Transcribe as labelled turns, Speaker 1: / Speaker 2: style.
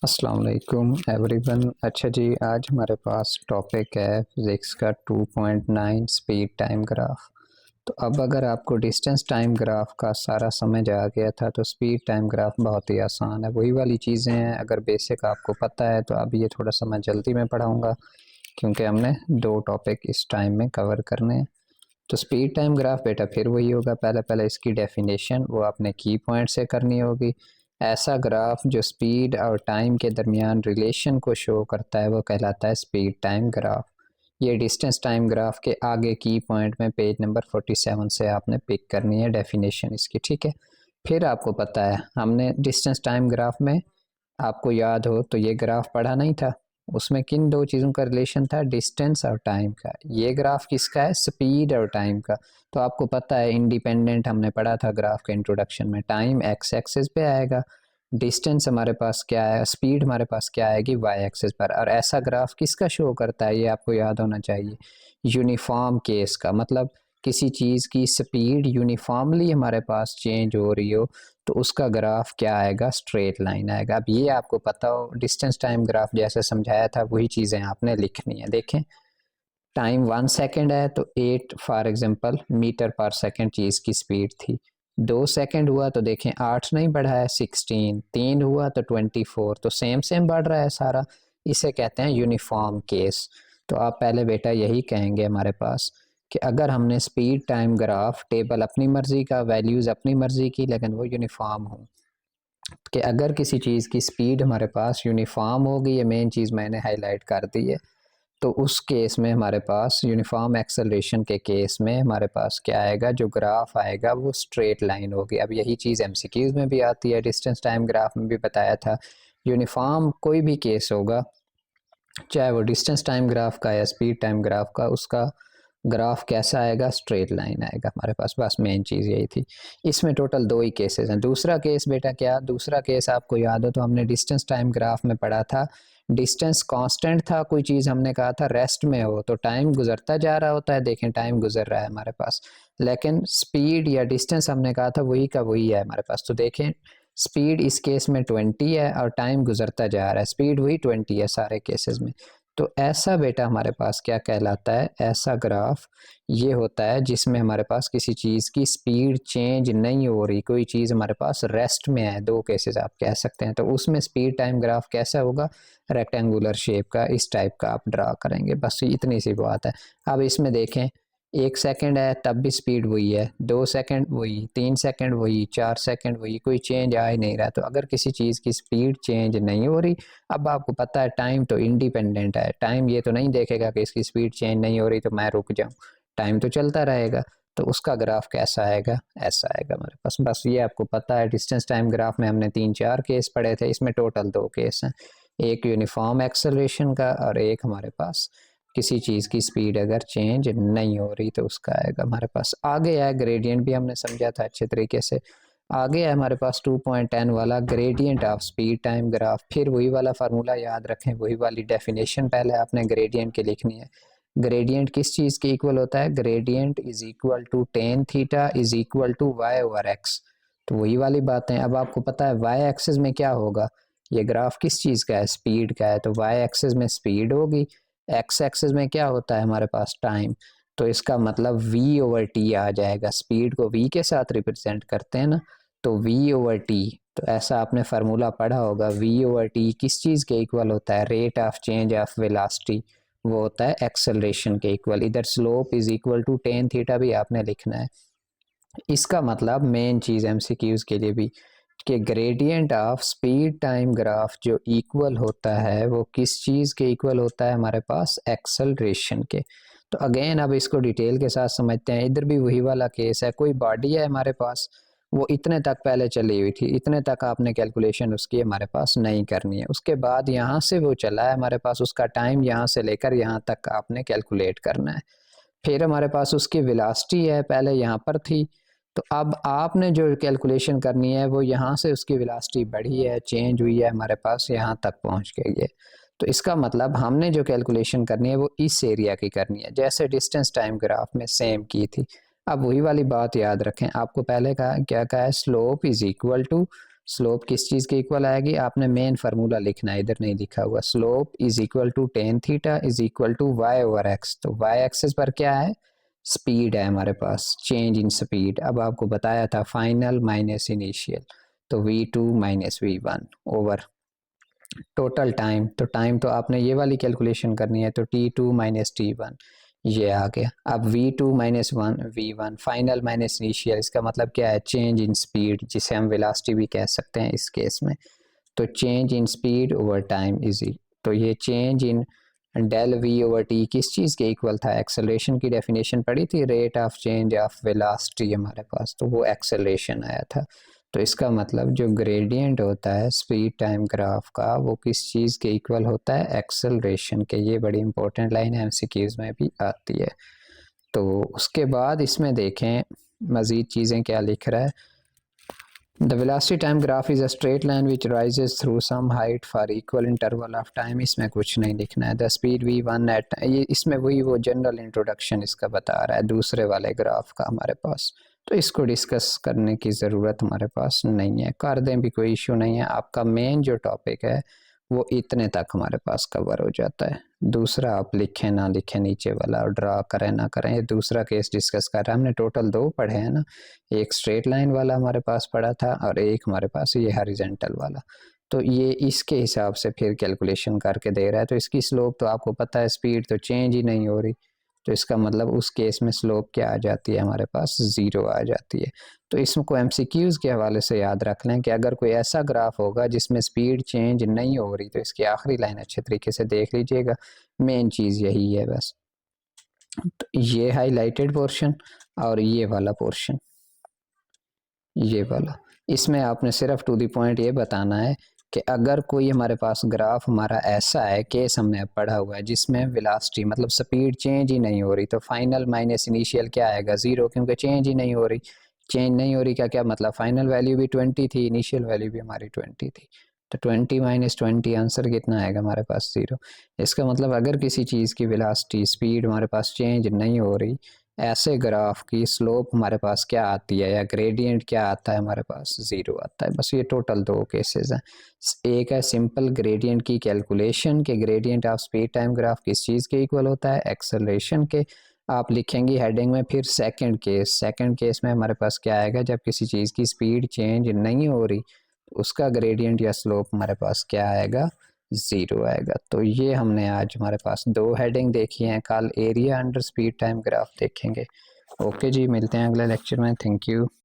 Speaker 1: अस्सलाम वालेकुम एवरीवन। अच्छा जी, आज हमारे पास टॉपिक है फिज़िक्स का 2.9 स्पीड टाइम ग्राफ। तो अब अगर आपको डिस्टेंस टाइम ग्राफ का सारा समझ आ गया था तो स्पीड टाइम ग्राफ बहुत ही आसान है। वही वाली चीज़ें हैं, अगर बेसिक आपको पता है तो अब ये थोड़ा सा मैं जल्दी में पढ़ाऊँगा क्योंकि हमने दो टॉपिक इस टाइम में कवर करने हैं। तो स्पीड टाइम ग्राफ बेटा फिर वही होगा, पहले पहले इसकी डेफिनेशन वो आपने की पॉइंट से करनी होगी। ऐसा ग्राफ जो स्पीड और टाइम के दरमियान रिलेशन को शो करता है वो कहलाता है स्पीड टाइम ग्राफ। ये डिस्टेंस टाइम ग्राफ के आगे की पॉइंट में पेज नंबर 47 से आपने पिक करनी है डेफिनेशन इसकी, ठीक है। फिर आपको पता है हमने डिस्टेंस टाइम ग्राफ में, आपको याद हो तो ये ग्राफ पढ़ा नहीं था, उसमें किन दो चीज़ों का रिलेशन था, डिस्टेंस और टाइम का। ये ग्राफ किसका है, स्पीड और टाइम का। तो आपको पता है इंडिपेंडेंट हमने पढ़ा था ग्राफ के इंट्रोडक्शन में, टाइम एक्स एक्सिस पे आएगा, डिस्टेंस हमारे पास क्या है, स्पीड हमारे पास क्या आएगी वाई एक्सिस पर। और ऐसा ग्राफ किसका शो करता है ये आपको याद होना चाहिए, यूनिफॉर्म केस का। मतलब किसी चीज़ की स्पीड यूनिफॉर्मली हमारे पास चेंज हो रही हो तो उसका ग्राफ क्या आएगा, स्ट्रेट लाइन आएगा। अब ये आपको पता हो, डिस्टेंस टाइम ग्राफ जैसे समझाया था वही चीज़ें आपने लिखनी है। देखें, टाइम 1 सेकेंड है तो 8 फॉर एग्जांपल मीटर पर सेकेंड चीज़ की स्पीड थी। 2 सेकेंड हुआ तो देखें 8 नहीं बढ़ा है 16, 3 हुआ तो 24, तो सेम सेम बढ़ रहा है सारा। इसे कहते हैं यूनिफॉर्म केस। तो आप पहले बेटा यही कहेंगे हमारे पास कि अगर हमने स्पीड टाइम ग्राफ टेबल अपनी मर्जी का, वैल्यूज़ अपनी मर्जी की, लेकिन वो यूनिफॉर्म हो, कि अगर किसी चीज़ की स्पीड हमारे पास यूनिफॉर्म होगी, ये मेन चीज़ मैंने हाईलाइट कर दी है, तो उस केस में हमारे पास यूनिफॉर्म एक्सेलरेशन के केस में हमारे पास क्या आएगा, जो ग्राफ आएगा वो स्ट्रेट लाइन होगी। अब यही चीज़ एमसीक्यूज़ में भी आती है, डिस्टेंस टाइम ग्राफ में भी बताया था। यूनिफॉर्म कोई भी केस होगा, चाहे वो डिस्टेंस टाइम ग्राफ का या स्पीड टाइम ग्राफ का, उसका ग्राफ कैसा आएगा, स्ट्रेट लाइन आएगा हमारे पास। बस मेन चीज़ यही थी। इसमें टोटल दो ही केसेस हैं। दूसरा केस बेटा क्या, दूसरा केस आपको याद हो तो हमने डिस्टेंस टाइम ग्राफ में पढ़ा था, डिस्टेंस कांस्टेंट था, कोई चीज़ हमने कहा था रेस्ट में हो तो टाइम गुजरता जा रहा होता है, देखें टाइम गुजर रहा है हमारे पास, लेकिन स्पीड या डिस्टेंस हमने कहा था वही का वही है हमारे पास। तो देखें स्पीड इस केस में 20 है और टाइम गुजरता जा रहा है, स्पीड वही 20 है सारे केसेस में। तो ऐसा बेटा हमारे पास क्या कहलाता है, ऐसा ग्राफ ये होता है जिसमें हमारे पास किसी चीज़ की स्पीड चेंज नहीं हो रही, कोई चीज़ हमारे पास रेस्ट में है। दो केसेस आप कह सकते हैं। तो उसमें स्पीड टाइम ग्राफ कैसा होगा, रेक्टेंगुलर शेप का, इस टाइप का आप ड्रा करेंगे। बस इतनी सी बात है। अब इसमें देखें 1 सेकेंड है तब भी स्पीड वही है, 2 सेकेंड वही, 3 सेकेंड वही, 4 सेकेंड वही, कोई चेंज आ ही नहीं रहा। तो अगर किसी चीज़ की स्पीड चेंज नहीं हो रही, अब आपको पता है टाइम तो इंडिपेंडेंट है, टाइम ये तो नहीं देखेगा कि इसकी स्पीड चेंज नहीं हो रही तो मैं रुक जाऊं, टाइम तो चलता रहेगा। तो उसका ग्राफ कैसा आएगा, ऐसा आएगा हमारे पास। बस ये आपको पता है। डिस्टेंस टाइम ग्राफ में हमने 3-4 केस पढ़े थे, इसमें टोटल दो केस हैं, एक यूनिफॉर्म एक्सेलरेशन का और एक हमारे पास किसी चीज़ की स्पीड अगर चेंज नहीं हो रही तो उसका आएगा हमारे पास। आगे है ग्रेडियंट, भी हमने समझा था अच्छे तरीके से। आगे है हमारे पास 2.10 वाला gradient of speed time graph. फिर वही वाला फार्मूला याद रखें, वही वाली डेफिनेशन पहले आपने ग्रेडियंट की लिखनी है। ग्रेडियंट किस चीज़ के इक्वल होता है, gradient is equal to tan theta is equal to y over x. तो वही वाली बातें। अब आपको पता है वाई एक्सिस में क्या होगा, ये ग्राफ किस चीज़ का है, स्पीड का है, तो वाई एक्सिस में स्पीड होगी, एक्स एक्सिस में क्या होता है हमारे पास, टाइम। तो इसका मतलब v ओवर टी आ जाएगा, स्पीड को v के साथ रिप्रेजेंट करते हैं ना, तो v ओवर टी। तो ऐसा आपने फार्मूला पढ़ा होगा, v ओवर टी किस चीज़ के इक्वल होता है, rate of change of velocity, वो होता है एक्सेलरेशन के इक्वल। इधर slope is equal to tan theta भी आपने लिखना है। इसका मतलब मेन चीज़ एमसीक्यूज के लिए भी, कि gradient of speed time graph जो इक्वल होता है वो किस चीज़ के इक्वल होता है हमारे पास, एक्सेलरेशन के। तो अगेन अब इसको डिटेल के साथ समझते हैं। इधर भी वही वाला केस है, कोई बॉडी है हमारे पास, वो इतने तक पहले चली हुई थी, इतने तक आपने कैलकुलेशन उसकी हमारे पास नहीं करनी है। उसके बाद यहाँ से वो चला है हमारे पास, उसका टाइम यहाँ से लेकर यहाँ तक आपने कैलकुलेट करना है। फिर हमारे पास उसकी वेलोसिटी है, पहले यहाँ पर थी, तो अब आपने जो कैलकुलेशन करनी है वो यहाँ से उसकी वेलोसिटी बढ़ी है, चेंज हुई है हमारे पास, यहाँ तक पहुँच गई है। तो इसका मतलब हमने जो कैलकुलेशन करनी है वो इस एरिया की करनी है, जैसे डिस्टेंस टाइम ग्राफ में सेम की थी। अब वही वाली बात याद रखें, आपको पहले कहा क्या कहा है, slope is equal to slope किस चीज़ के इक्वल आएगी, आपने मेन फार्मूला लिखना है, इधर नहीं लिखा हुआ। Slope is equal to tan theta is equal to y over x. तो वाई एक्सिस पर क्या है, स्पीड है हमारे पास, चेंज इन स्पीड। अब आपको बताया था फाइनल माइनस इनिशियल, तो v2 minus v1 over total time. तो टाइम तो आपने ये वाली कैलकुलेशन करनी है, तो t2 माइनस t1 ये आ गया। अब v2 minus one v1 final minus initial, इसका मतलब क्या है, चेंज इन स्पीड, जिसे हम वेलोसिटी भी कह सकते हैं इस केस में। तो change in speed over time is, तो ये change in del v over t किस चीज़ के इक्वल था, एक्सेलरेशन की डेफिनेशन पड़ी थी, rate of change of velocity हमारे पास, तो वो एक्सेलरेशन आया था। तो इसका मतलब जो ग्रेडियंट होता है स्पीड टाइम ग्राफ का, वो किस चीज़ के इक्वल होता है, एक्सेलरेशन के। ये बड़ी इंपॉर्टेंट लाइन है, एमसीक्यूज में भी आती है। तो उसके बाद इसमें देखें मज़ीद चीज़ें क्या लिख रहा है। The velocity time graph is a straight line which rises through some height for equal interval of time। इसमें कुछ नहीं लिखना है। The speed v1 at, ये इसमें वही वो जनरल इंट्रोडक्शन इसका बता रहा है दूसरे वाले ग्राफ का हमारे पास, तो इसको डिस्कस करने की ज़रूरत हमारे पास नहीं है, कर दें भी कोई इशू नहीं है। आपका मेन जो टॉपिक है वो इतने तक हमारे पास कवर हो जाता है। दूसरा आप लिखें ना लिखें नीचे वाला, और ड्रा करें ना करें, ये दूसरा केस डिस्कस कर रहे हैं। हमने टोटल 2 पढ़े हैं ना, एक स्ट्रेट लाइन वाला हमारे पास पड़ा था और एक हमारे पास ये हॉरिजॉन्टल वाला। तो ये इसके हिसाब से फिर कैलकुलेशन करके दे रहा है। तो इसकी स्लोप तो आपको पता है, स्पीड तो चेंज ही नहीं हो रही, तो इसका मतलब उस केस में स्लोप क्या आ जाती है हमारे पास, ज़ीरो आ जाती है। तो इसको एमसीक्यूज़ के हवाले से याद रख लें कि अगर कोई ऐसा ग्राफ होगा जिसमें स्पीड चेंज नहीं हो रही, तो इसकी आखिरी लाइन अच्छे तरीके से देख लीजिएगा, मेन चीज़ यही है बस। तो ये हाईलाइटेड पोर्शन और ये वाला पोर्शन, ये वाला, इसमें आपने सिर्फ टू द पॉइंट ये बताना है कि अगर कोई हमारे पास ग्राफ हमारा ऐसा है, केस हमने पढ़ा हुआ है जिसमें वेलोसिटी मतलब स्पीड चेंज ही नहीं हो रही, तो फाइनल माइनस इनिशियल क्या आएगा, ज़ीरो, क्योंकि चेंज ही नहीं हो रही। चेंज नहीं हो रही का क्या मतलब, फाइनल वैल्यू भी 20 थी, इनिशियल वैल्यू भी हमारी 20 थी, तो 20 माइनस 20 आंसर कितना आएगा हमारे पास, ज़ीरो। इसका मतलब अगर किसी चीज़ की वेलोसिटी स्पीड हमारे पास चेंज नहीं हो रही, ऐसे ग्राफ की स्लोप हमारे पास क्या आती है, या ग्रेडियंट क्या आता है हमारे पास, ज़ीरो आता है। बस ये टोटल 2 केसेस हैं। एक है सिंपल ग्रेडियंट की कैलकुलेशन के gradient of speed time graph किस चीज़ के इक्वल होता है, एक्सेलरेशन के। आप लिखेंगी हेडिंग में फिर सेकंड केस में हमारे पास क्या आएगा, जब किसी चीज़ की स्पीड चेंज नहीं हो रही, उसका ग्रेडियंट या स्लोप हमारे पास क्या आएगा, ज़ीरो आएगा। तो ये हमने आज हमारे पास 2 हेडिंग देखी हैं, कल area under speed time graph देखेंगे। ओके जी, मिलते हैं अगले लेक्चर में, थैंक यू।